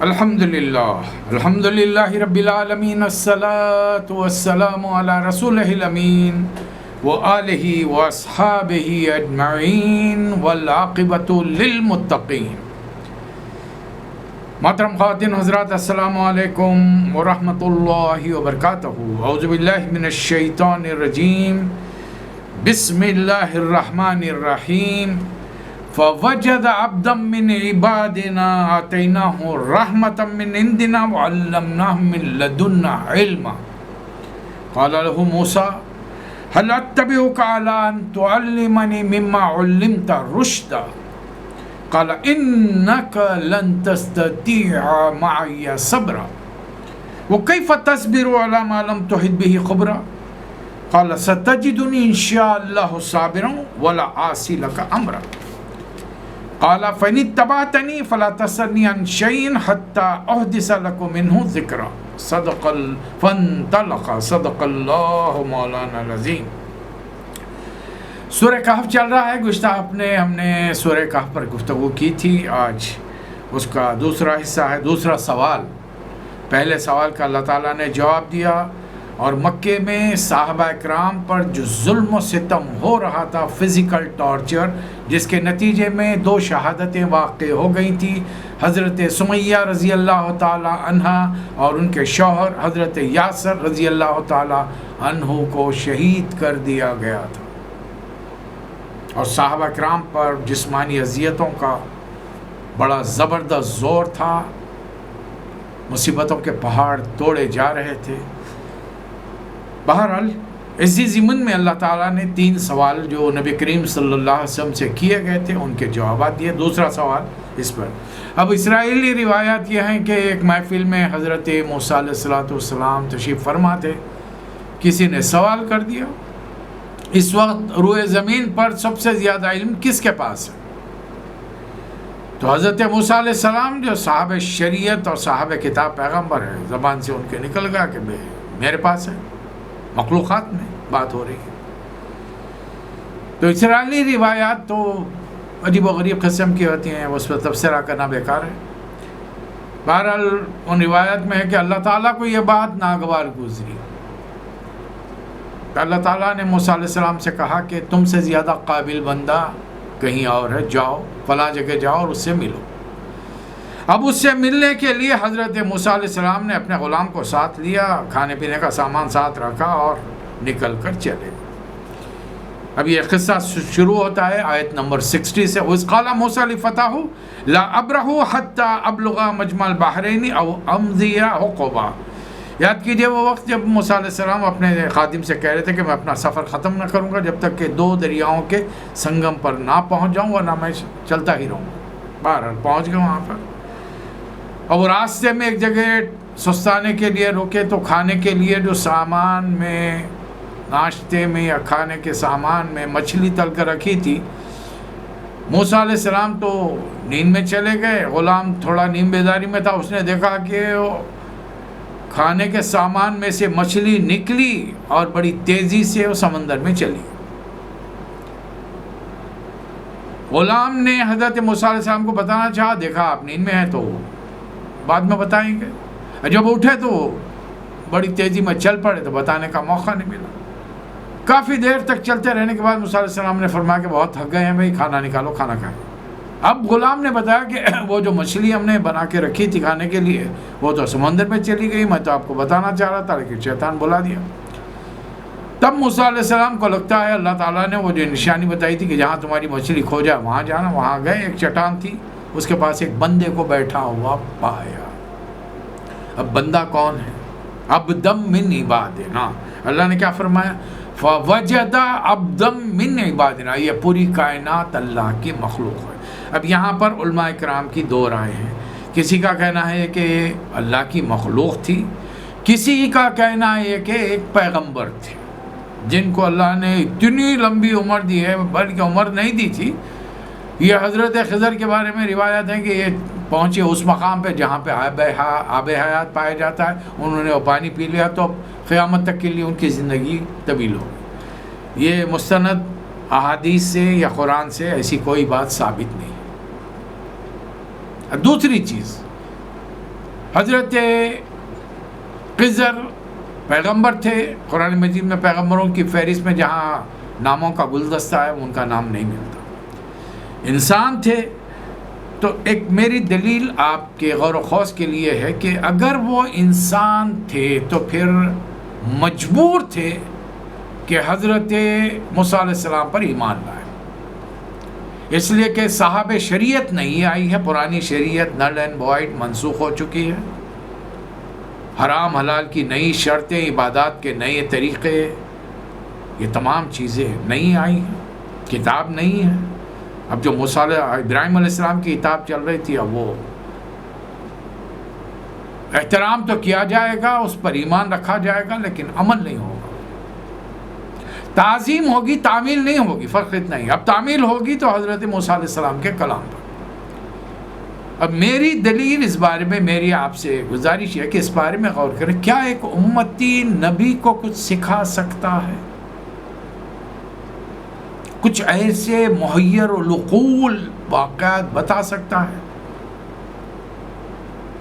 الحمدللہ رب العالمین، الصلاۃ والسلام علی رسولہ الامین وآلہ واصحابہ اجمعین والعاقبۃ للمتقین۔ محترم خواتین حضرات، السلام علیکم ورحمۃ اللہ وبرکاتہ۔ اعوذ باللہ من الشیطان الرجیم، بسم اللہ الرحمن الرحیم۔ فوجد عبدا من عبادنا آتیناہ رحمۃ من عندنا وعلمناہ من لدنا علما۔ قال له موسیٰ هل اتبعک علی ان تعلمنی مما علمت رشدا؟ قال انک لن تستطیع معی صبرا وکیف تصبر علی ما لم تحط به خبرا؟ قال ستجدنی ان شاء اللہ صابرا ولا عاصی لک امرا۔ قال فإن اتبعتنی فلا تسألنی عن شیء حتی احدث لکم منہ ذکرا۔ فانطلق صدق اللہ مولانا العظیم۔ سورہ کہف چل رہا ہے۔ گزشتہ ہفتے ہم نے سورہ کہف پر گفتگو کی تھی۔ آج اس کا دوسرا حصہ ہے، دوسرا سوال۔ پہلے سوال کا اللہ تعالیٰ نے جواب دیا، اور مکے میں صحابہ اکرام پر جو ظلم و ستم ہو رہا تھا، فزیکل ٹارچر، جس کے نتیجے میں 2 شہادتیں واقع ہو گئی تھی۔ حضرت سمیہ رضی اللہ تعالی عنہ اور ان کے شوہر حضرت یاسر رضی اللہ تعالی عنہ کو شہید کر دیا گیا تھا، اور صحابہ اکرام پر جسمانی اذیتوں کا بڑا زبردست زور تھا۔ مصیبتوں کے پہاڑ توڑے جا رہے تھے۔ بہرحال اسی ضمن میں اللہ تعالیٰ نے 3 سوال جو نبی کریم صلی اللہ علیہ وسلم سے کیے گئے تھے، ان کے جوابات دیے۔ دوسرا سوال اس پر۔ اب اسرائیلی روایات یہ ہیں کہ ایک محفل میں حضرت موسیٰ علیہ السلام تشریف فرما تھے، کسی نے سوال کر دیا، اس وقت روئے زمین پر سب سے زیادہ علم کس کے پاس ہے؟ تو حضرت موسیٰ علیہ السلام جو صاحب شریعت اور صاحب کتاب پیغمبر ہے، زبان سے ان کے نکل گیا کہ میرے پاس ہے۔ مخلوقات میں بات ہو رہی ہے۔ تو اسرائیلی روایات تو عجیب و غریب قسم کی ہوتی ہیں، اس پر تبصرہ کرنا بیکار ہے۔ بہرحال ان روایات میں ہے کہ اللہ تعالیٰ کو یہ بات ناگوار گزری۔ اللہ تعالیٰ نے موسیٰ علیہ السلام سے کہا کہ تم سے زیادہ قابل بندہ کہیں اور ہے، جاؤ فلاں جگہ جاؤ اور اس سے ملو۔ اب اس سے ملنے کے لیے حضرت موسیٰ علیہ السلام نے اپنے غلام کو ساتھ لیا، کھانے پینے کا سامان ساتھ رکھا اور نکل کر چلے۔ اب یہ قصہ شروع ہوتا ہے آیت نمبر 60 سے۔ وَإِذْ قَالَ مُوسَىٰ لِفَتَاهُ لَا أَبْرَحُ حَتَّىٰ أَبْلُغَ مَجْمَعَ الْبَحْرَيْنِ أَوْ أَمْضِيَ حُقُبًا۔ یاد کیجئے وہ وقت جب موسیٰ علیہ السلام اپنے خادم سے کہہ رہے تھے کہ میں اپنا سفر ختم نہ کروں گا جب تک کہ 2 دریاؤں کے سنگم پر نہ پہنچ جاؤں، ورنہ میں چلتا ہی رہوں گا۔ بہرحال پہنچ گئے وہاں پر، اور راستے میں ایک جگہ سستانے کے لیے رکے تو کھانے کے لیے جو سامان میں، ناشتے میں یا کھانے کے سامان میں مچھلی تل کر رکھی تھی، موسیٰ علیہ السلام تو نیند میں چلے گئے، غلام تھوڑا نیم بیداری میں تھا۔ اس نے دیکھا کہ کھانے کے سامان میں سے مچھلی نکلی اور بڑی تیزی سے وہ سمندر میں چلی۔ غلام نے حضرت موسیٰ علیہ السلام کو بتانا چاہا، دیکھا آپ نیند میں ہیں تو بعد میں بتائیں گے۔ جب اٹھے تو بڑی تیزی میں چل پڑے تو بتانے کا موقع نہیں ملا۔ کافی دیر تک چلتے رہنے کے بعد موسیٰ علیہ السلام نے فرمایا کہ بہت تھک گئے ہیں بھائی، کھانا نکالو، کھانا کھائیں۔ اب غلام نے بتایا کہ وہ جو مچھلی ہم نے بنا کے رکھی تھی کھانے کے لیے وہ تو سمندر میں چلی گئی، میں تو آپ کو بتانا چاہ رہا تھا لیکن شیطان بلا دیا۔ تب موسیٰ علیہ السلام کو لگتا ہے اللہ تعالیٰ نے وہ جو نشانی بتائی تھی کہ جہاں تمہاری مچھلی کھو جائے وہاں جانا، وہاں گئے۔ ایک چٹان تھی، اس کے پاس ایک بندے کو بیٹھا ہوا پایا۔ اب بندہ کون ہے؟ عبدا من عبادنا۔ اللہ نے کیا فرمایا؟ فوجد عبدا من عبادنا۔ یہ پوری کائنات اللہ کی مخلوق ہے۔ اب یہاں پر علماء کرام کی 2 رائے ہیں۔ کسی کا کہنا ہے کہ اللہ کی مخلوق تھی، کسی کا کہنا ہے کہ ایک پیغمبر تھے جن کو اللہ نے اتنی لمبی عمر دی ہے، بلکہ عمر نہیں دی تھی۔ یہ حضرت خضر کے بارے میں روایت ہے کہ یہ پہنچے اس مقام پہ جہاں پہ آب حیات پایا جاتا ہے، انہوں نے وہ پانی پی لیا تو قیامت تک کے لیے ان کی زندگی طویل ہو گئی۔ یہ مستند احادیث سے یا قرآن سے ایسی کوئی بات ثابت نہیں۔ دوسری چیز، حضرت خضر پیغمبر تھے. قرآن مجید میں پیغمبروں کی فہرست میں جہاں ناموں کا گلدستہ ہے ان کا نام نہیں ملتا. انسان تھے. تو ایک میری دلیل آپ کے غور و خوض کے لیے ہے کہ اگر وہ انسان تھے تو پھر مجبور تھے کہ حضرت موسیٰ علیہ السلام پر ایمان لائے. اس لیے کہ صاحب شریعت نہیں آئی ہے. پرانی شریعت نل اینڈ وائڈ منسوخ ہو چکی ہے. حرام حلال کی نئی شرطیں، عبادات کے نئے طریقے، یہ تمام چیزیں نہیں آئی ہیں. کتاب نہیں ہے. اب جو ابراہیم علیہ السلام کی کتاب چل رہی تھی، اب وہ احترام تو کیا جائے گا، اس پر ایمان رکھا جائے گا، لیکن عمل نہیں ہوگا. تعظیم ہوگی، تعمیل نہیں ہوگی. فرق اتنا ہی. اب تعمیل ہوگی تو حضرت موسیٰ علیہ السلام کے کلام پر. اب میری دلیل اس بارے میں، میری آپ سے گزارش ہے کہ اس بارے میں غور کریں. کیا ایک امتی نبی کو کچھ سکھا سکتا ہے؟ کچھ ایسے محیر العقول واقعات بتا سکتا ہے؟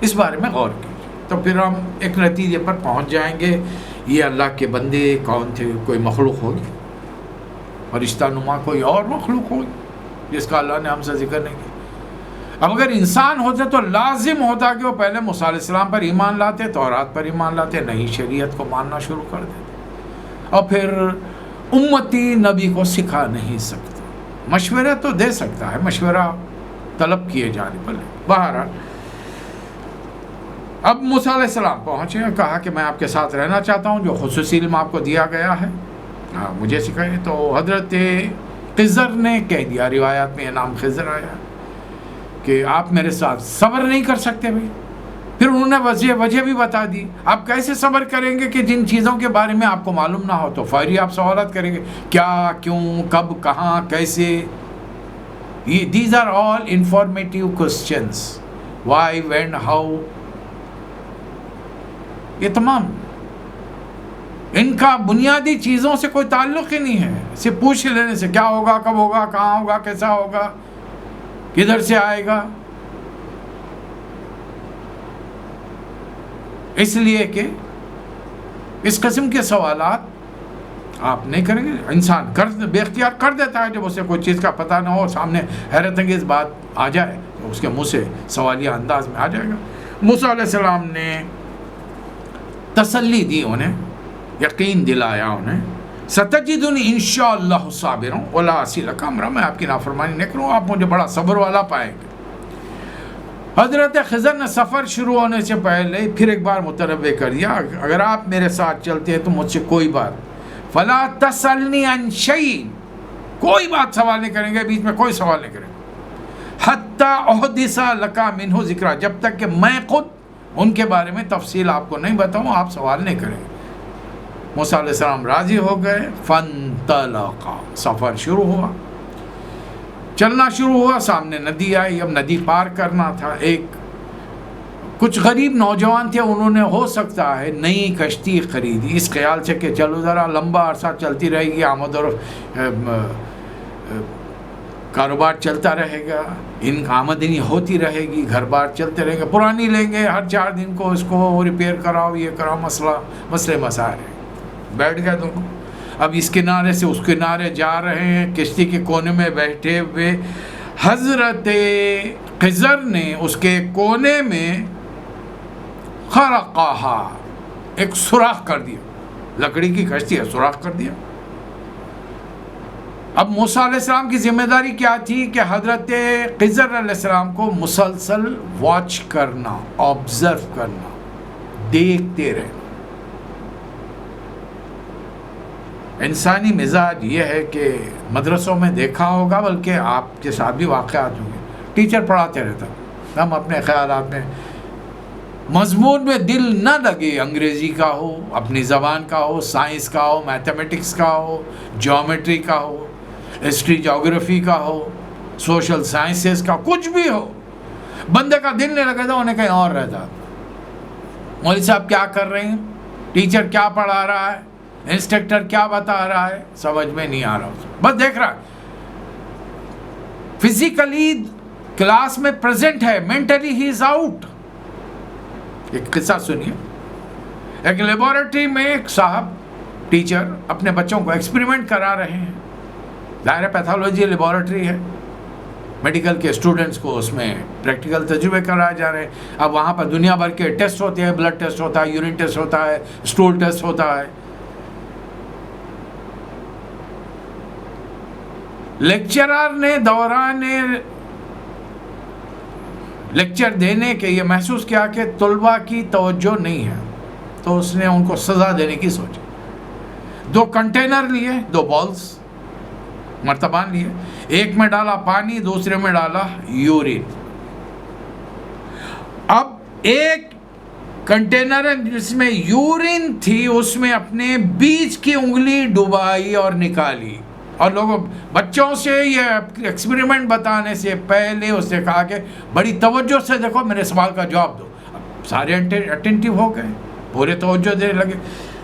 اس بارے میں غور کیجیے تو پھر ہم ایک نتیجے پر پہنچ جائیں گے. یہ اللہ کے بندے کون تھے؟ کوئی مخلوق ہوگی، فرشتہ نما کوئی اور مخلوق ہوگی جس کا اللہ نے ہم سے ذکر نہیں کیا. اب اگر انسان ہوتے تو لازم ہوتا کہ وہ پہلے موسیٰ علیہ السلام پر ایمان لاتے، تورات پر ایمان لاتے، نئی شریعت کو ماننا شروع کر دیتے. اور پھر امتی نبی کو سکھا نہیں سکتا. مشورہ تو دے سکتا ہے، مشورہ طلب کیے جانے پر. بہرحال اب موسیٰ علیہ السلام پہنچے، کہا کہ میں آپ کے ساتھ رہنا چاہتا ہوں، جو خصوصی علم آپ کو دیا گیا ہے مجھے سکھائے. تو حضرت خضر نے کہہ دیا، روایات میں یہ نام خضر آیا، کہ آپ میرے ساتھ صبر نہیں کر سکتے بھائی. پھر انہوں نے وجہ بھی بتا دی. آپ کیسے صبر کریں گے کہ جن چیزوں کے بارے میں آپ کو معلوم نہ ہو؟ تو فوری آپ سوالات کریں گے، کیا، کیوں، کب، کہاں، کیسے. These are all informative questions. Why, when, how. یہ تمام ان کا بنیادی چیزوں سے کوئی تعلق ہی نہیں ہے. صرف پوچھ لینے سے کیا ہوگا، کب ہوگا، کہاں ہوگا، کیسا ہوگا، کدھر سے آئے گا. اس لیے کہ اس قسم کے سوالات آپ نہیں کریں گے. انسان بے اختیار کر دیتا ہے جب اسے کوئی چیز کا پتہ نہ ہو، سامنے حیرت انگیز بات آ جائے تو اس کے منہ سے سوالیہ انداز میں آ جائے گا. موسیٰ علیہ السلام نے تسلی دی انہیں، یقین دلایا انہیں، ستجدنی انشاءاللہ صابرا ولا اعصی لک امرا. میں آپ کی نافرمانی نہیں کروں، آپ مجھے بڑا صبر والا پائیں گے. حضرت خضر نے سفر شروع ہونے سے پہلے پھر ایک بار متنبہ کر دیا، اگر آپ میرے ساتھ چلتے ہیں تو مجھ سے کوئی بات فلا تسألنی عن شیء، کوئی بات سوال نہیں کریں گے، بیچ میں کوئی سوال نہیں کریں گے. حتی احدث لک منہ ذکرا، جب تک کہ میں خود ان کے بارے میں تفصیل آپ کو نہیں بتاؤں آپ سوال نہیں کریں گے. موسیٰ علیہ السلام راضی ہو گئے. فانطلقا، سفر شروع ہوا، چلنا شروع ہوا. سامنے ندی آئی، اب ندی پار کرنا تھا. کچھ غریب نوجوان تھے، انہوں نے ہو سکتا ہے نئی کشتی خریدی اس خیال سے کہ چلو ذرا لمبا عرصہ چلتی رہے گی، آمد اور کاروبار چلتا رہے گا، ان آمدنی ہوتی رہے گی، گھر بار چلتے رہیں گے. پرانی لیں گے، ہر 4 دن کو اس کو ریپیئر کراؤ، یہ کراؤ، مسئلے مسائل ہیں. بیٹھ گئے دونوں. اب اس کنارے سے اس کنارے جا رہے ہیں، کشتی کے کونے میں بیٹھے ہوئے. حضرت خضر نے اس کے کونے میں خرقہا، ایک سوراخ کر دیا. لکڑی کی کشتی ہے، سوراخ کر دیا. اب موسیٰ علیہ السلام کی ذمہ داری کیا تھی کہ حضرت خضر علیہ السلام کو مسلسل واچ کرنا، آبزرو کرنا، دیکھتے رہنا. انسانی مزاج یہ ہے کہ مدرسوں میں دیکھا ہوگا، بلکہ آپ کے ساتھ بھی واقعات ہوں گے، ٹیچر پڑھاتے رہتا، ہم اپنے خیالات میں، مضمون میں دل نہ لگے، انگریزی کا ہو، اپنی زبان کا ہو، سائنس کا ہو، میتھمیٹکس کا ہو، جیومیٹری کا ہو، ہسٹری جیوگرافی کا ہو، سوشل سائنسز کا، کچھ بھی ہو، بندے کا دل نہیں لگے تو انہیں کہیں اور رہتا. مولوی صاحب کیا کر رہے ہیں، ٹیچر کیا پڑھا رہا ہے، انسٹرکٹر کیا بتا رہا ہے، سمجھ میں نہیں آ رہا، بس دیکھ رہا ہے. فزیکلی کلاس میں پریزنٹ ہے، مینٹلی ہی از آؤٹ. ایک قصہ سنیے. ایک لیبارٹری میں ایک صاحب ٹیچر اپنے بچوں کو ایکسپریمنٹ کرا رہے ہیں. ظاہر پیتھولوجی لیبارٹری ہے, میڈیکل کے اسٹوڈنٹس کو اس میں پریکٹیکل تجربے کرائے جا رہے ہیں. اب وہاں پر دنیا بھر کے ٹیسٹ ہوتے ہیں, بلڈ ٹیسٹ ہوتا ہے, یورین ٹیسٹ ہوتا ہے, اسٹول ٹیسٹ ہوتا ہے. لیکچرر نے دوران لیکچر دینے کے یہ محسوس کیا کہ طلباء کی توجہ نہیں ہے, تو اس نے ان کو سزا دینے کی سوچی. 2 کنٹینر لیے, 2 بالز مرتبان لیے, ایک میں ڈالا پانی, دوسرے میں ڈالا یورین. اب ایک کنٹینر جس میں یورین تھی اس میں اپنے بیچ کی انگلی ڈبائی اور نکالی, اور لوگوں بچوں سے یہ ایکسپریمنٹ بتانے سے پہلے اس نے کہا کہ بڑی توجہ سے دیکھو, میرے سوال کا جواب دو. اب سارے اٹینٹیو ہو گئے, پورے توجہ دینے لگے.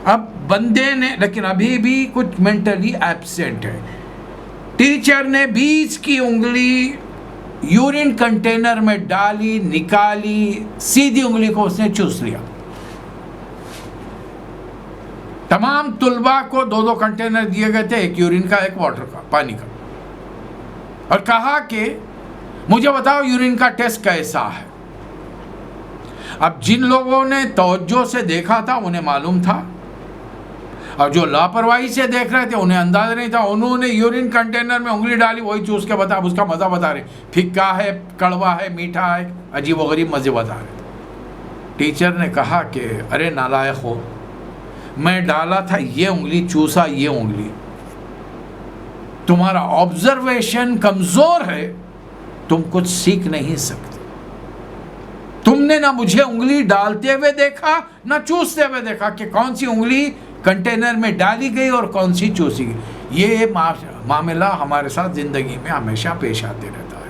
اب بندے نے, لیکن ابھی بھی کچھ مینٹلی ایبسینٹ ہے. ٹیچر نے بیچ کی انگلی یورین کنٹینر میں ڈالی, نکالی, سیدھی انگلی کو اس نے چوس لیا. تمام طلباء کو 2 کنٹینر دیے گئے تھے, ایک یورین کا, ایک واٹر کا, پانی کا, اور کہا کہ مجھے بتاؤ یورین کا ٹیسٹ کیسا ہے. اب جن لوگوں نے توجہ سے دیکھا تھا انہیں معلوم تھا, اور جو لاپرواہی سے دیکھ رہے تھے انہیں اندازہ نہیں تھا. انہوں نے یورین کنٹینر میں انگلی ڈالی, وہی چوس کے بتا, اس کا مزہ بتا رہے, پھیکا ہے, کڑوا ہے, میٹھا ہے, عجیب و غریب مزے بتا رہے. ٹیچر نے کہا کہ ارے نالائق ہو, میں ڈالا تھا یہ انگلی, چوسا یہ انگلی. تمہارا آبزرویشن کمزور ہے, تم کچھ سیکھ نہیں سکتے. تم نے نہ مجھے انگلی ڈالتے ہوئے دیکھا نہ چوستے ہوئے دیکھا کہ کون سی انگلی کنٹینر میں ڈالی گئی اور کون سی چوسی گئی. یہ معاملہ ہمارے ساتھ زندگی میں ہمیشہ پیش آتے رہتا ہے,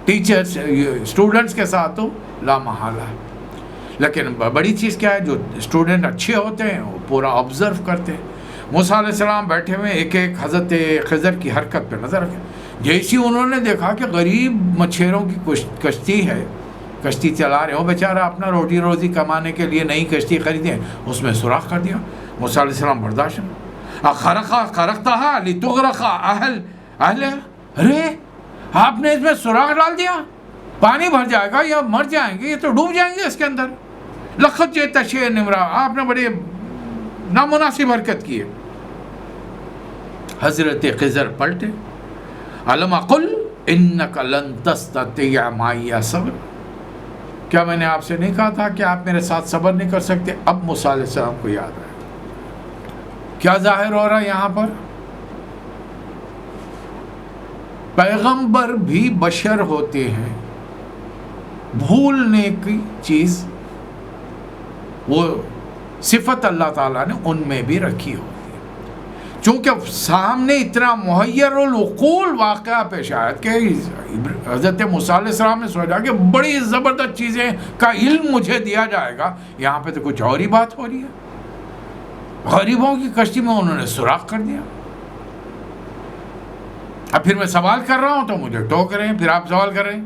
ٹیچرز اسٹوڈنٹس کے ساتھ تو لا محالہ ہے. لیکن بڑی چیز کیا ہے, جو اسٹوڈنٹ اچھے ہوتے ہیں وہ پورا آبزرو کرتے ہیں. موسیٰ علیہ السلام بیٹھے ہوئے ایک حضرت خضر کی حرکت پہ نظر رکھیں. جیسی انہوں نے دیکھا کہ غریب مچھیروں کی کشتی ہے, کشتی چلا رہے ہو, بیچارہ اپنا روٹی روزی کمانے کے لیے نئی کشتی خریدے, اس میں سوراخ کر دیا. موسیٰ علیہ السلام برداشت خرقتها لتغرق اہل, ارے آپ نے اس میں سوراخ ڈال دیا, پانی بھر جائے گا یا مر جائیں گے, یہ تو ڈوب جائیں گے اس کے اندر. لقد جئت شیئا امرا, آپ نے بڑی نامناسب حرکت کی ہے. حضرت خضر پلٹے, الم اقل انک لن تستطیع معی صبر, کیا میں نے آپ سے نہیں کہا تھا کہ آپ میرے ساتھ صبر نہیں کر سکتے. اب موسیٰ علیہ السلام کو یاد آیا. کیا ظاہر ہو رہا ہے یہاں پر, پیغمبر بھی بشر ہوتے ہیں, بھولنے کی چیز وہ صفت اللہ تعالیٰ نے ان میں بھی رکھی ہوتی ہے. چونکہ سامنے اتنا محیر العقول واقعہ پیش آیا کہ حضرت موسیٰ علیہ السلام نے سوچا کہ بڑی زبردست چیزیں کا علم مجھے دیا جائے گا, یہاں پہ تو کچھ اور ہی بات ہو رہی ہے. غریبوں کی کشتی میں انہوں نے سوراخ کر دیا. اب پھر میں سوال کر رہا ہوں تو مجھے ٹوک رہے ہیں, پھر آپ سوال کر رہے ہیں.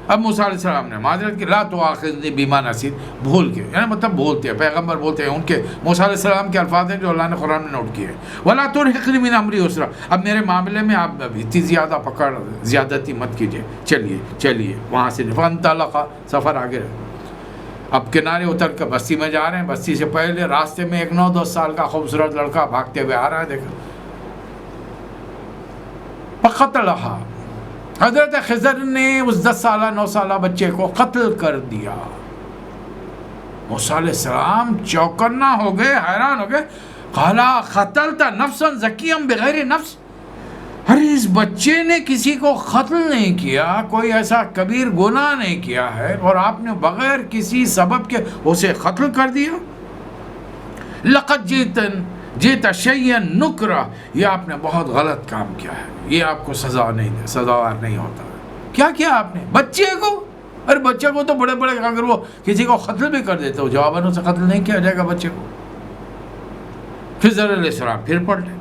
اب موسیٰ علیہ السلام نے معذرت کی, لا تؤاخذنی بما نسیت, بھول کے, یعنی مطلب بولتے ہیں, پیغمبر بولتے ہیں, ان کے موسیٰ علیہ السلام کے الفاظ ہیں جو اللہ نے قرآن میں نوٹ کیے ہیں. ولا ترهقنی من امری عسرا, اب میرے معاملے میں آپ اتنی زیادہ پکڑ زیادتی مت کیجیے, چلیے وہاں سے فانطلقا, سفر آگے رہے. اب کنارے اتر کر بستی میں جا رہے ہیں. بستی سے پہلے راستے میں ایک 9-10 سال کا خوبصورت لڑکا بھاگتے ہوئے آ رہا ہے, دیکھا. فقتلھا, حضرت خضر نے اس 10 سالہ 9 سالہ بچے کو قتل کر دیا. موسیٰ علیہ السلام چوکنا ہو گئے, حیران ہو گئے. قالا قتلت نفسا زکیا بغیر نفس, ارے اس بچے نے کسی کو قتل نہیں کیا, کوئی ایسا کبیر گناہ نہیں کیا ہے, اور آپ نے بغیر کسی سبب کے اسے قتل کر دیا. لقد جئت شیئا نکرا, یہ آپ نے بہت غلط کام کیا ہے, یہ آپ کو سزاوار نہیں ہوتا. کیا کیا آپ نے بچے کو, ارے بچے کو تو بڑے اگر وہ کسی کو قتل بھی کر دیتے ہو, جواباً اسے قتل نہیں کیا جائے گا بچے کو. خضر علیہ السلام پھر پلٹے,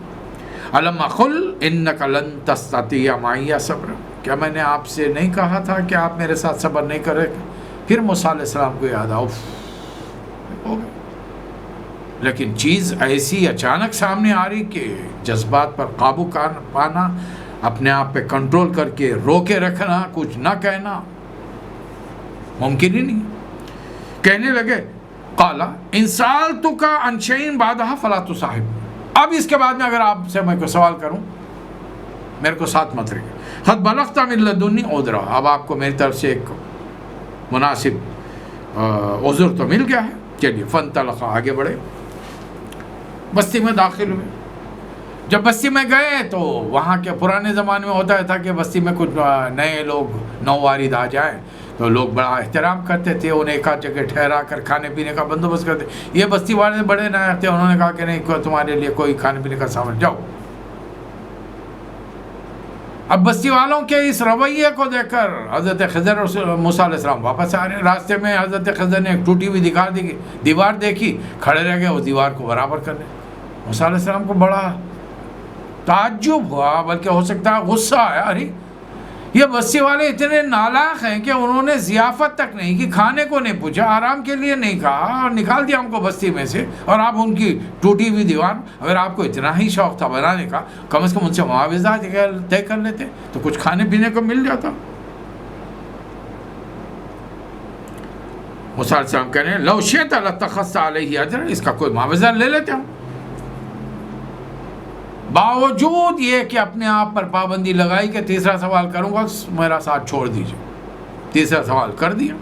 الم اقل انک لن تستطیع معی صبر, کیا میں نے آپ سے نہیں کہا تھا کہ آپ میرے ساتھ صبر نہیں کرے. پھر موسیٰ علیہ السلام کو یاد آؤ, ہو گئے. لیکن چیز ایسی اچانک سامنے آ رہی کہ جذبات پر قابو پانا، اپنے آپ پہ کنٹرول کر کے روکے رکھنا، کچھ نہ کہنا ممکن ہی نہیں. کہنے لگے قال ان سألتک عن شیء بعدها فلا تصاحب، اب اس کے بعد میں اگر آپ سے میں کوئی سوال کروں میرے کو ساتھ مت رکھے. قد بلغت من لدنی عذرا، اب آپ کو میری طرف سے ایک مناسب عذر تو مل گیا ہے. چلیے فانطلقا، آگے بڑھے، بستی میں داخل ہوئے. جب بستی میں گئے تو وہاں کے پرانے زمانے میں ہوتا تھا کہ بستی میں کچھ نئے لوگ نووارد آ جائیں تو لوگ بڑا احترام کرتے تھے، انہیں ایک آدھ جگہ ٹھہرا کر کھانے پینے کا بندوبست کرتے. یہ بستی والے بڑے نئے تھے، انہوں نے کہا کہ نہیں تمہارے لیے کوئی کھانے پینے کا سامان، جاؤ. اب بستی والوں کے اس رویے کو دیکھ کر حضرت خضر اور موسیٰ علیہ السلام واپس آ رہے ہیں. راستے میں حضرت خضر نے ایک ٹوٹی ہوئی دیوار دیکھی، کھڑے رہ گئے اس دیوار کو برابر کرنے. موسیٰ علیہ السلام کو بڑا تعجب ہوا، بلکہ ہو سکتا ہے غصہ آیا، ارے یہ بستی والے اتنے نالاق ہیں کہ انہوں نے ضیافت تک نہیں کی، کھانے کو نہیں پوچھا، آرام کے لیے نہیں کہا اور نکال دیا ہم کو بستی میں سے. اور آپ ان کی ٹوٹی ہوئی دیوار، اگر آپ کو اتنا ہی شوق تھا بنانے کا کم از کم ان سے معاوضہ طے کر لیتے تو کچھ کھانے پینے کو مل جاتا. موسیٰ علیہ السلام کہہ رہے ہیں لو شئت لاتخذت علیہ اجرا، اس کا کوئی معاوضہ لے لیتے ہم. باوجود یہ کہ اپنے آپ پر پابندی لگائی کہ تیسرا سوال کروں گا میرا ساتھ چھوڑ دیجئے. تیسرا سوال کر دیا.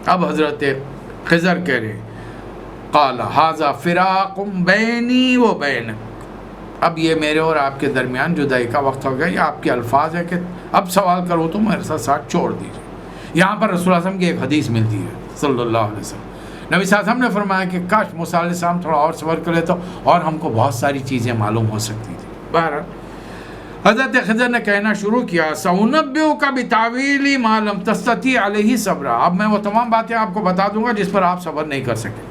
اب حضرت خضر کہہ رہے قال ھذا فراق بینی و بینک، اب یہ میرے اور آپ کے درمیان جدائی کا وقت ہو گیا. یہ آپ کے الفاظ ہے کہ اب سوال کرو تو میرے ساتھ چھوڑ دیجئے. یہاں پر رسول اللہ علیہ وسلم کی ایک حدیث ملتی ہے صلی اللہ علیہ وسلم. نبی صلی اللہ علیہ وسلم نے فرمایا کہ کاش موسیٰ علیہ السلام تھوڑا اور صبر کر لیتا اور ہم کو بہت ساری چیزیں معلوم ہو سکتی تھی. بہرحال حضرت خضر نے کہنا شروع کیا سأنبئک بتاویل ما لم تستطیع علیہ صبرا، اب میں وہ تمام باتیں آپ کو بتا دوں گا جس پر آپ صبر نہیں کر سکے.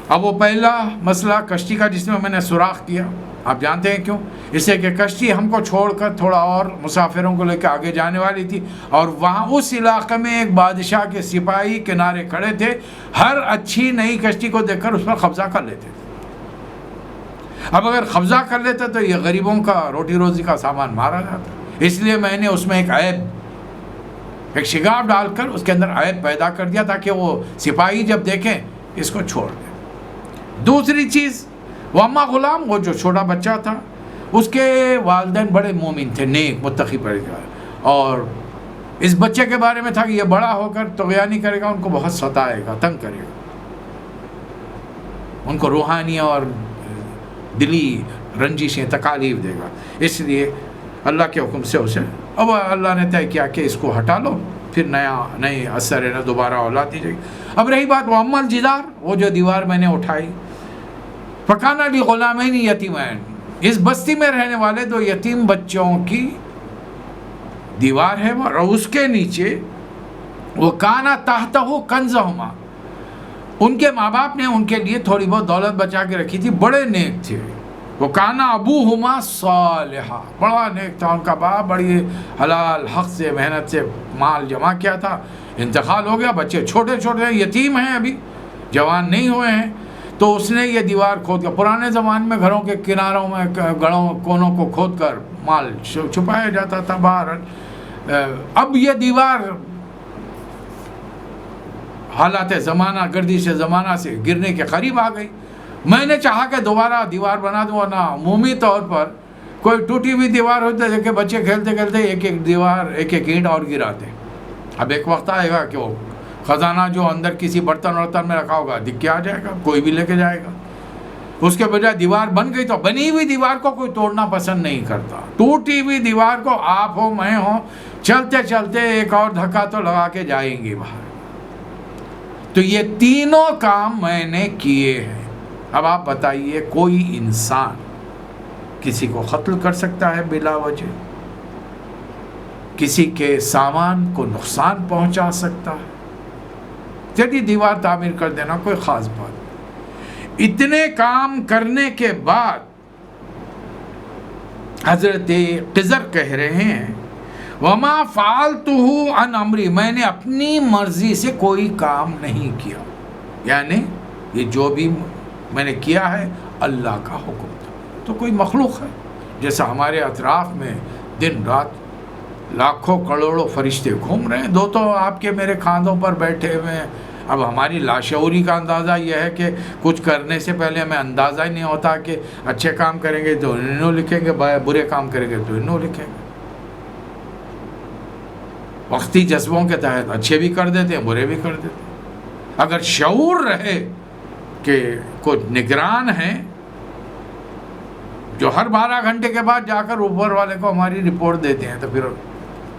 اب وہ پہلا مسئلہ کشتی کا جس میں نے سوراخ کیا، آپ جانتے ہیں کیوں؟ اس سے کہ کشتی ہم کو چھوڑ کر تھوڑا اور مسافروں کو لے کے آگے جانے والی تھی اور وہاں اس علاقے میں ایک بادشاہ کے سپاہی کنارے کھڑے تھے، ہر اچھی نئی کشتی کو دیکھ کر اس پر قبضہ کر لیتے. اب اگر قبضہ کر لیتے تو یہ غریبوں کا روٹی روزی کا سامان مارا جاتا. اس لیے میں نے اس میں ایک شگاف ڈال کر اس کے اندر عیب پیدا کر دیا تاکہ وہ سپاہی جب دیکھیں اس کو چھوڑ دیں. دوسری چیز واما غلام، وہ جو چھوٹا بچہ تھا اس کے والدین بڑے مومن تھے، نیک متقی پرہیزگار، اور اس بچے کے بارے میں تھا کہ یہ بڑا ہو کر طغیانی کرے گا، ان کو بہت ستائے گا، تنگ کرے گا، ان کو روحانی اور دلی رنجشیں تکالیف دے گا. اس لیے اللہ کے حکم سے اسے اب اللہ نے طے کیا کہ اس کو ہٹا لو، پھر نئے اثر ہے نا دوبارہ اولاد دی جائے گی. اب رہی بات وَأَمَّا الْجِدَارُ، وہ جو دیوار میں نے اٹھائی، فَكَانَ لِغُلَامَيْنِ يَتِيمَيْنِ، اس بستی میں رہنے والے دو یتیم بچوں کی دیوار ہے اور اس کے نیچے وَكَانَ تَحْتَهُ كَنْزُهُمَا، ان کے ماں باپ نے ان کے لیے تھوڑی بہت دولت بچا کے رکھی تھی، بڑے نیک تھے. وَكَانَ أَبُوهُمَا صَالِحًا، بڑا نیک تھا ان کا باپ، بڑی حلال حق سے محنت سے مال جمع کیا تھا. انتقال ہو گیا، بچے چھوٹے چھوٹے ہیں، یتیم ہیں، ابھی جوان نہیں ہوئے ہیں، تو اس نے یہ دیوار کھود کر، پرانے زمانے میں گھروں کے کناروں میں گڑوں کونوں کو کھود کر مال چھپایا جاتا تھا باہر. اب یہ دیوار حالات زمانہ، گردش زمانہ سے گرنے کے قریب آ گئی. میں نے چاہا کہ دوبارہ دیوار بنا دوں، ورنہ عمومی طور پر کوئی ٹوٹی ہوئی دیوار ہوتی ہے کہ بچے کھیلتے کھیلتے ایک ایک اینٹ اور گراتے. اب ایک وقت آئے گا کہ وہ خزانہ جو اندر کسی برتن میں رکھا ہوگا دکھ کے آ جائے گا، کوئی بھی لے کے جائے گا. اس کے بجائے دیوار بن گئی تو بنی ہوئی دیوار کو کوئی توڑنا پسند نہیں کرتا. ٹوٹی ہوئی دیوار کو آپ ہو میں ہوں چلتے چلتے ایک اور دھکا تو لگا کے جائیں گے باہر. تو یہ تینوں کام میں نے کیے ہیں. اب آپ بتائیے کوئی انسان کسی کو قتل کر سکتا ہے بلا وجہ؟ کسی کے سامان کو نقصان پہنچا سکتا ہے؟ چلیے دیوار تعمیر کر دینا کوئی خاص بات. اتنے کام کرنے کے بعد حضرت خضر کہہ رہے ہیں وما فعلتہ عن امری، میں نے اپنی مرضی سے کوئی کام نہیں کیا. یعنی یہ جو بھی میں نے کیا ہے اللہ کا حکم تھا. تو کوئی مخلوق ہے جیسا ہمارے اطراف میں دن رات لاکھوں کروڑوں فرشتے گھوم رہے ہیں, دو تو آپ کے میرے کاندھوں پر بیٹھے ہوئے ہیں. اب ہماری لاشعوری کا اندازہ یہ ہے کہ کچھ کرنے سے پہلے ہمیں اندازہ ہی نہیں ہوتا کہ اچھے کام کریں گے تو انہوں لکھیں گے, برے کام کریں گے تو انہوں لکھیں گے. وقتی جذبوں کے تحت اچھے بھی کر دیتے ہیں, برے بھی کر دیتے ہیں. اگر شعور رہے کہ کچھ نگران ہیں جو ہر 12 گھنٹے کے بعد جا کر اوپر والے کو ہماری رپورٹ دیتے ہیں, تو پھر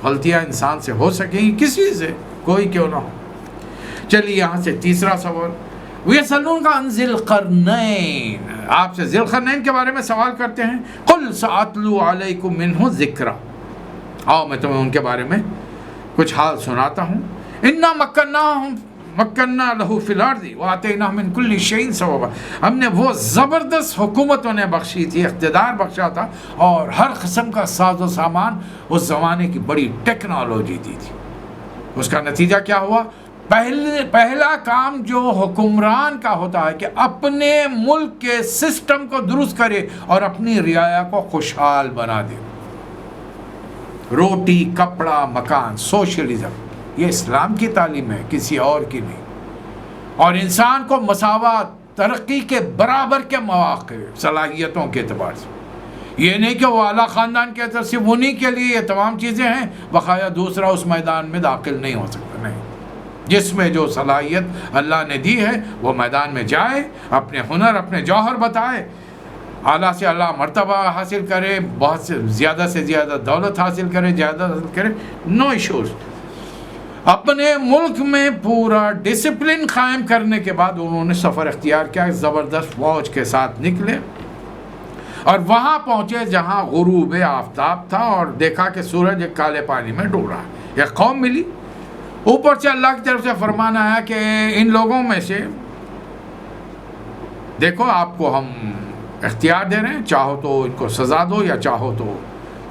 غلطیاں انسان سے ہو سکیں گی, کسی سے, کوئی کیوں نہ ہو. چلیے یہاں سے تیسرا سوال, وَيَسْأَلُونَكَ عَنْ ذِي الْقَرْنَيْنِ, آپ سے ذی القرنین کے بارے میں سوال کرتے ہیں. قُلْ سَأَتْلُو عَلَيْكُم مِّنْهُ ذِكْرًا, آؤ میں تمہیں ان کے بارے میں کچھ حال سناتا ہوں. اِنَّا مَكَّنَّا لَهُ فِي الْأَرْضِ وَآتَيْنَاهُ مِنْ كُلِّ شَيْءٍ ثَوَابًا, ہم نے وہ زبردست حکومت انہیں بخشی تھی, اقتدار بخشا تھا, اور ہر قسم کا ساز و سامان, اس زمانے کی بڑی ٹیکنالوجی دی تھی. اس کا نتیجہ کیا ہوا؟ پہلا کام جو حکمران کا ہوتا ہے کہ اپنے ملک کے سسٹم کو درست کرے اور اپنی رعایا کو خوشحال بنا دے. روٹی, کپڑا, مکان, سوشلزم, یہ اسلام کی تعلیم ہے, کسی اور کی نہیں. اور انسان کو مساوات, ترقی کے برابر کے مواقع, صلاحیتوں کے اعتبار سے. یہ نہیں کہ وہ اعلیٰ خاندان کے اعتبار سے انہی کے لیے یہ تمام چیزیں ہیں, بقایا دوسرا اس میدان میں داخل نہیں ہو سکتا. نہیں, جس میں جو صلاحیت اللہ نے دی ہے وہ میدان میں جائے, اپنے ہنر, اپنے جوہر بتائے, اعلیٰ سے اعلیٰ مرتبہ حاصل کرے, بہت سے زیادہ دولت حاصل کرے, جائیداد حاصل کرے, نو ایشوز. اپنے ملک میں پورا ڈسپلن قائم کرنے کے بعد انہوں نے سفر اختیار کیا, زبردست فوج کے ساتھ نکلے اور وہاں پہنچے جہاں غروب آفتاب تھا, اور دیکھا کہ سورج ایک کالے پانی میں ڈوب رہا ہے. ایک قوم ملی, اوپر سے اللہ کی طرف سے فرمانا ہے کہ ان لوگوں میں سے دیکھو آپ کو ہم اختیار دے رہے ہیں, چاہو تو ان کو سزا دو یا چاہو تو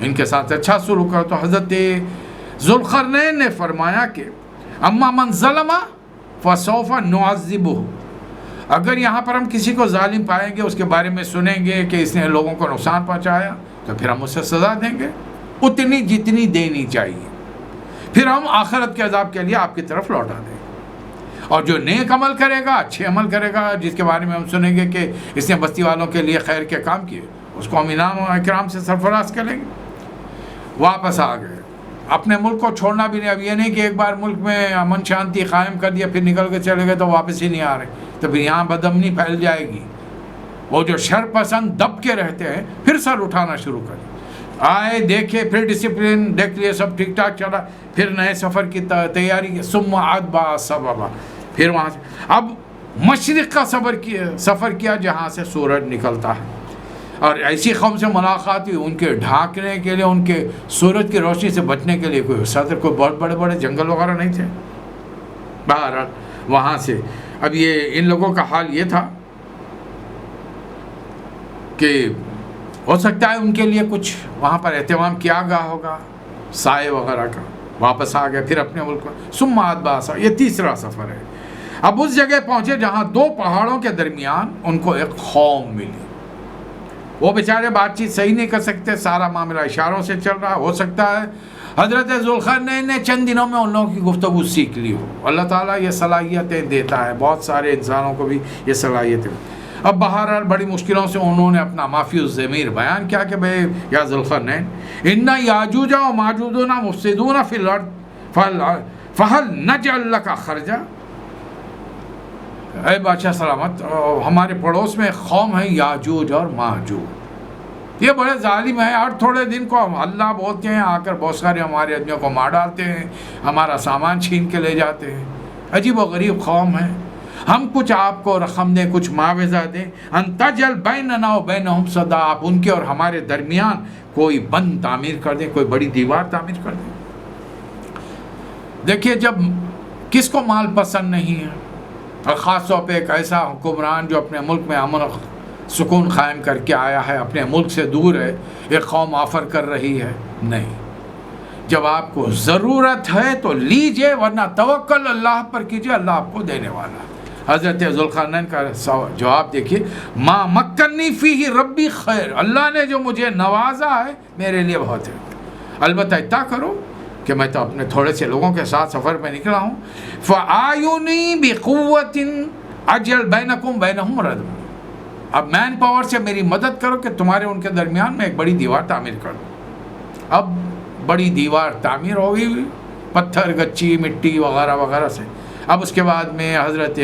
ان کے ساتھ اچھا سلوک کرو. تو حضرت ذوالقرنین نے فرمایا کہ اما من ظلم فسوف نعذبہ, اگر یہاں پر ہم کسی کو ظالم پائیں گے, اس کے بارے میں سنیں گے کہ اس نے لوگوں کو نقصان پہنچایا, تو پھر ہم اسے سزا دیں گے اتنی جتنی دینی چاہیے, پھر ہم آخرت کے عذاب کے لیے آپ کی طرف لوٹا دیں گے. اور جو نیک عمل کرے گا, اچھے عمل کرے گا, جس کے بارے میں ہم سنیں گے کہ اس نے بستی والوں کے لیے خیر کے کام کیے, اس کو ہم انعام و اکرام سے سرفراز کریں گے. واپس آ گئے, اپنے ملک کو چھوڑنا بھی نہیں. اب یہ نہیں کہ ایک بار ملک میں امن شانتی قائم کر دیا پھر نکل کے چلے گئے تو واپس ہی نہیں آ رہے, تو پھر یہاں بدامنی پھیل جائے گی. وہ جو شر پسند دب کے رہتے ہیں پھر سر اٹھانا شروع کریں, آئے دیکھے, پھر ڈسپلن دیکھ لیے, سب ٹھیک ٹھاک چلا, پھر نئے سفر کی تیاری کی. ثم اتبع سببا, پھر وہاں سے اب مشرق کا سفر کیا جہاں سے سورج نکلتا ہے, اور ایسی قوم سے ملاقات ہوئی, ان کے ڈھانکنے کے لیے, ان کے سورج کی روشنی سے بچنے کے لیے کوئی صدر, کوئی بہت بڑے بڑے جنگل وغیرہ نہیں تھے. بہرحال وہاں سے اب یہ ان لوگوں کا حال یہ تھا کہ ہو سکتا ہے ان کے لیے کچھ وہاں پر اہتمام کیا گیا ہوگا سائے وغیرہ کا. واپس آ گئے پھر اپنے ملک میں. ثم اتبع سببا, یہ تیسرا سفر ہے. اب اس جگہ پہنچے جہاں دو پہاڑوں کے درمیان ان کو ایک قوم ملی. وہ بیچارے بات چیت صحیح نہیں کر سکتے, سارا معاملہ اشاروں سے چل رہا. ہو سکتا ہے حضرت ذوالقرنین نے چند دنوں میں ان لوگوں کی گفتگو سیکھ لی ہو. اللہ تعالیٰ یہ صلاحیتیں دیتا ہے, بہت سارے انسانوں کو بھی یہ صلاحیتیں. اب بہرحال بڑی مشکلوں سے انہوں نے اپنا معافی الضمیر بیان کیا کہ بھئی یا ذوالقرنین, ان یاجوج و ماجوج مفسدون فی الارض فہل نجعل لک خرجا. اے بادشاہ سلامت, ہمارے پڑوس میں قوم ہے یاجوج اور ماجوج, یہ بڑے ظالم ہیں, ہر تھوڑے دن کو ہم اللہ بولتے ہیں, آ کر بہت سارے ہمارے آدمیوں کو مار ڈالتے ہیں, ہمارا سامان چھین کے لے جاتے ہیں. عجیب و غریب قوم ہے, ہم کچھ آپ کو رقم دیں, کچھ معاوضہ دیں. ان تجعل بیننا و بینہم سدا, آپ ان کے اور ہمارے درمیان کوئی بند تعمیر کر دیں, کوئی بڑی دیوار تعمیر کر دیں. دیکھیے جب کس کو مال پسند نہیں ہے, اور خاص طور پہ ایک ایسا حکمران جو اپنے ملک میں امن و سکون قائم کر کے آیا ہے, اپنے ملک سے دور ہے, ایک قوم آفر کر رہی ہے. نہیں, جب آپ کو ضرورت ہے تو لیجئے, ورنہ توکل اللہ پر کیجئے, اللہ آپ کو دینے والا ہے. حضرت ذوالقرنین کا جواب دیکھیے، ما مکنی فیہ ربی خیر، اللہ نے جو مجھے نوازا ہے میرے لیے بہت ہے، البتہ اتنا کرو کہ میں تو اپنے تھوڑے سے لوگوں کے ساتھ سفر پہ نکلا ہوں، فآیونی بقوۃ اجل بینکم بینہم ردم، اب مین پاور سے میری مدد کرو کہ تمہارے ان کے درمیان میں ایک بڑی دیوار تعمیر کر دوں۔ اب بڑی دیوار تعمیر ہو گئی، پتھر گچی مٹی وغیرہ وغیرہ سے۔ اب اس کے بعد میں حضرت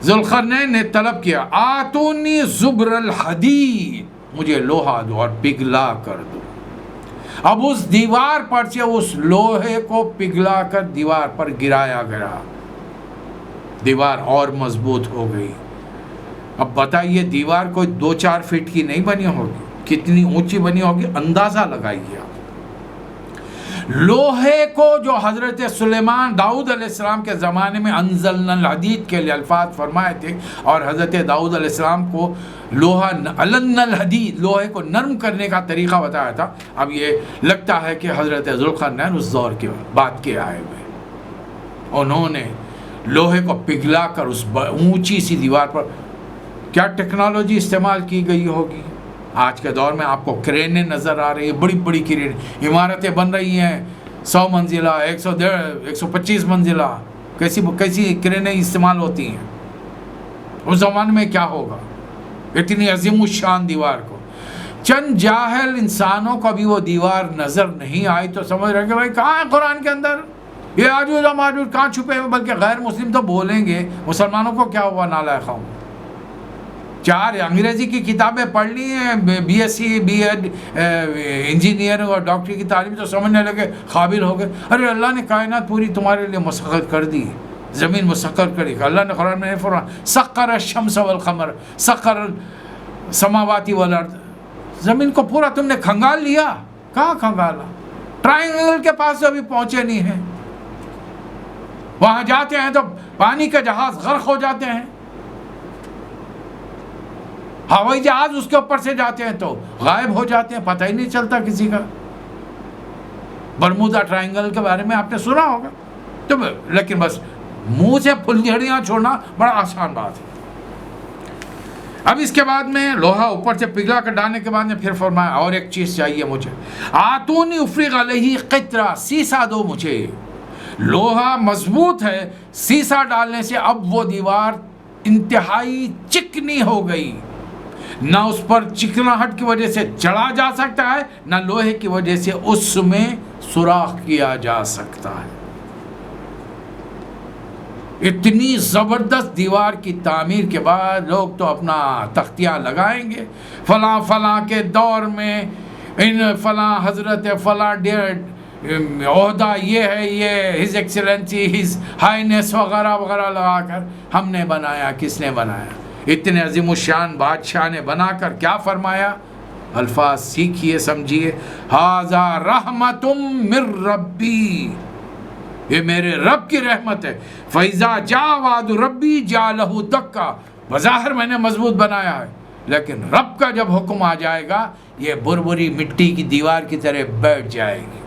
ذوالقرنین نے طلب کیا، آتونی زبر الحدید، مجھے لوہا دو اور پگھلا کر دو۔ اب اس دیوار پر سے اس لوہے کو پگھلا کر دیوار پر گرایا گیا، دیوار اور مضبوط ہو گئی۔ اب بتائیے دیوار کوئی 2-4 فٹ کی نہیں بنی ہوگی، کتنی اونچی بنی ہوگی، اندازہ لگائیے آپ۔ لوہے کو جو حضرت سلیمان داؤد علیہ السلام کے زمانے میں انزلنا الحدید کے لیے الفاظ فرمائے تھے، اور حضرت داؤد علیہ السلام کو لوہا علن الحدید، لوہے کو نرم کرنے کا طریقہ بتایا تھا۔ اب یہ لگتا ہے کہ حضرت ذوالقرنین اس دور کے بات کے آئے ہوئے، انہوں نے لوہے کو پگھلا کر اس اونچی سی دیوار پر، کیا ٹیکنالوجی استعمال کی گئی ہوگی۔ آج کے دور میں آپ کو کرینیں نظر آ رہی ہیں، بڑی بڑی کرینیں، عمارتیں بن رہی ہیں 100 منزلہ 125 منزلہ، کیسی کرینیں استعمال ہوتی ہیں۔ اس زمانے میں کیا ہوگا، اتنی عظیم الشان دیوار کو۔ چند جاہل انسانوں کو بھی وہ دیوار نظر نہیں آئی تو سمجھ رہے کہ بھائی کہاں ہے قرآن کے اندر یہ یاجوج و ماجوج، کہاں چھپے ہوئے، بلکہ غیر مسلم تو بولیں گے مسلمانوں کو کیا ہوا نالائقوں۔ 4 انگریزی کی کتابیں پڑھ لی ہیں، B S C B Ed engineering اور ڈاکٹری کی تعلیم، تو سمجھنے لگے قابل ہو گئے۔ ارے اللہ نے کائنات پوری تمہارے لیے مسخر کر دی، زمین مسخر کری۔ اللہ نے قرآن میں فرمایا سخر الشمس والقمر سخر السماوات والارض، زمین کو پورا تم نے کھنگال لیا۔ کہاں کھنگالا، ٹرائنگل کے پاس ابھی پہنچے نہیں ہیں، وہاں جاتے ہیں تو پانی کے جہاز غرق ہو جاتے ہیں، ہوائی جہاز اس کے اوپر سے جاتے ہیں تو غائب ہو جاتے ہیں، پتہ ہی نہیں چلتا کسی کا۔ برمودا ٹرائنگل کے بارے میں آپ نے سنا ہوگا، تو لیکن بس منہ سے پھلجھڑیاں چھوڑنا بڑا آسان بات ہے۔ اب اس کے بعد میں لوہا اوپر سے پگھلا کر ڈالنے کے بعد میں پھر فرمایا اور ایک چیز چاہیے مجھے، آتونی افریغ علیہ قطرہ، سیسا دو مجھے۔ لوہا مضبوط ہے، سیسا ڈالنے سے اب وہ دیوار انتہائی چکنی ہو گئی، نہ اس پر چکناہٹ کی وجہ سے چڑھا جا سکتا ہے، نہ لوہے کی وجہ سے اس میں سوراخ کیا جا سکتا ہے۔ اتنی زبردست دیوار کی تعمیر کے بعد لوگ تو اپنا تختیاں لگائیں گے، فلاں فلاں کے دور میں ان فلاں حضرت فلاں عہدہ یہ ہے، یہ ہز ایکسیلنسی ہز ہائینس وغیرہ وغیرہ لگا کر ہم نے بنایا۔ کس نے بنایا؟ اتنے عظیم الشان بادشاہ نے بنا کر کیا فرمایا؟ الفاظ سیکھیے، سمجھیے، ھذا رحمت من ربی، یہ میرے رب کی رحمت ہے۔ فَإِذَا جَاءَ وَعْدُ رَبِّي جَعَلَهُ دَكَّا، بظاہر میں نے مضبوط بنایا ہے، لیکن رب کا جب حکم آ جائے گا یہ بربری مٹی کی دیوار کی طرح بیٹھ جائے گی۔